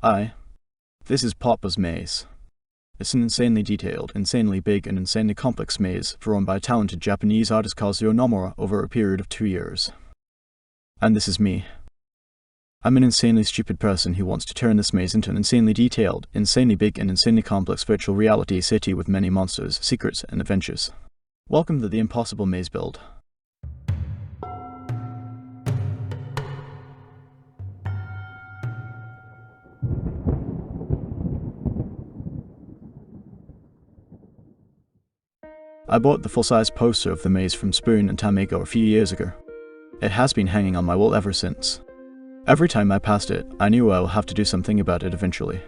Hi, this is Papa's Maze. It's an insanely detailed, insanely big, and insanely complex maze drawn by talented Japanese artist Kazuo Nomura over a period of 2 years. And this is me. I'm an insanely stupid person who wants to turn this maze into an insanely detailed, insanely big, and insanely complex virtual reality city with many monsters, secrets, and adventures. Welcome to the Impossible Maze build. I bought the full-size poster of the maze from Spoon and Tamego a few years ago. It has been hanging on my wall ever since. Every time I passed it, I knew I will have to do something about it eventually.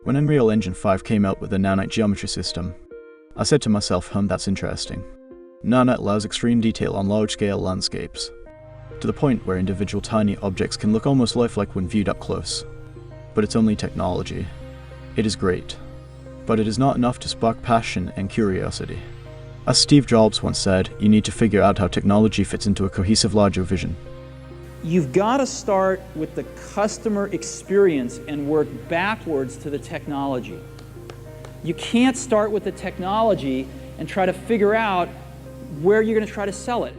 When Unreal Engine 5 came out with the Nanite geometry system, I said to myself, that's interesting. Nanite allows extreme detail on large-scale landscapes, to the point where individual tiny objects can look almost lifelike when viewed up close. But it's only technology. It is great, but it is not enough to spark passion and curiosity. As Steve Jobs once said, you need to figure out how technology fits into a cohesive larger vision. You've got to start with the customer experience and work backwards to the technology. You can't start with the technology and try to figure out where you're going to try to sell it.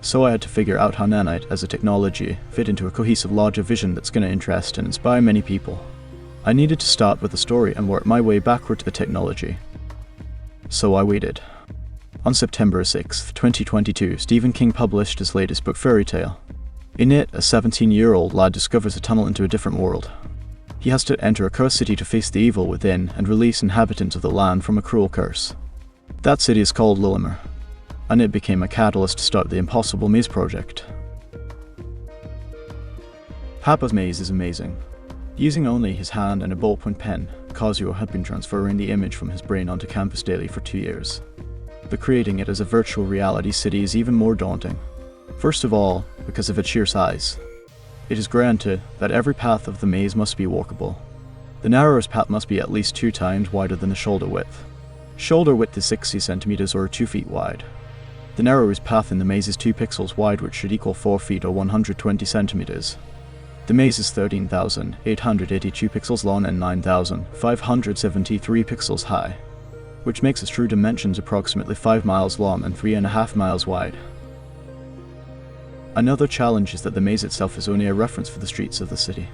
So I had to figure out how Nanite as a technology fit into a cohesive larger vision that's going to interest and inspire many people. I needed to start with the story and work my way backward to the technology. So I waited. On September 6, 2022, Stephen King published his latest book, Fairy Tale. In it, a 17-year-old lad discovers a tunnel into a different world. He has to enter a cursed city to face the evil within and release inhabitants of the land from a cruel curse. That city is called Lillimer, and it became a catalyst to start the Impossible Maze project. Papa's Maze is amazing. Using only his hand and a ballpoint pen, Kazuo had been transferring the image from his brain onto canvas daily for 2 years. But creating it as a virtual reality city is even more daunting. First of all, because of its sheer size. It is granted that every path of the maze must be walkable. The narrowest path must be at least 2 times wider than the shoulder width. Shoulder width is 60 centimeters or 2 feet wide. The narrowest path in the maze is 2 pixels wide, which should equal 4 feet or 120 centimeters. The maze is 13,882 pixels long and 9,573 pixels high, which makes its true dimensions approximately 5 miles long and 3.5 miles wide. Another challenge is that the maze itself is only a reference for the streets of the city.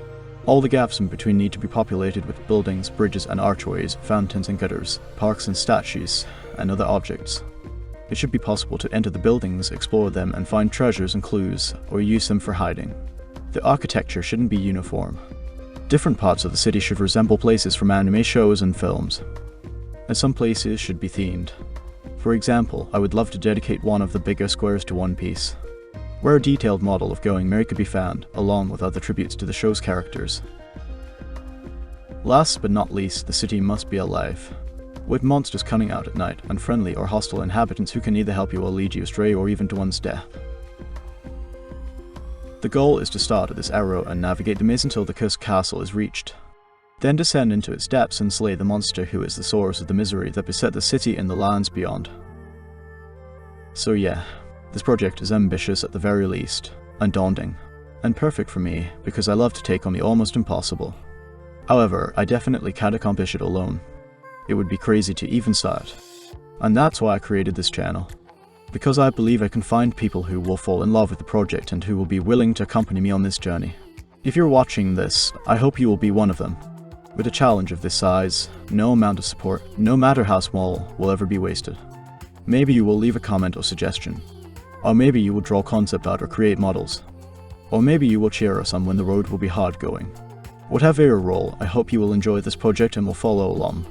All the gaps in between need to be populated with buildings, bridges and archways, fountains and gutters, parks and statues, and other objects. It should be possible to enter the buildings, explore them, and find treasures and clues, or use them for hiding. The architecture shouldn't be uniform. Different parts of the city should resemble places from anime shows and films, and some places should be themed. For example, I would love to dedicate one of the bigger squares to One Piece, where a detailed model of Going Merry could be found, along with other tributes to the show's characters. Last but not least, the city must be alive, with monsters coming out at night, and friendly or hostile inhabitants who can either help you or lead you astray or even to one's death. The goal is to start at this arrow and navigate the maze until the cursed castle is reached. Then descend into its depths and slay the monster who is the source of the misery that beset the city and the lands beyond. So yeah, this project is ambitious at the very least, and daunting, and perfect for me because I love to take on the almost impossible. However, I definitely can't accomplish it alone. It would be crazy to even start. And that's why I created this channel. Because I believe I can find people who will fall in love with the project and who will be willing to accompany me on this journey. If you're watching this, I hope you will be one of them. With a challenge of this size, no amount of support, no matter how small, will ever be wasted. Maybe you will leave a comment or suggestion. Or maybe you will draw concept art or create models. Or maybe you will cheer us on when the road will be hard going. Whatever your role, I hope you will enjoy this project and will follow along.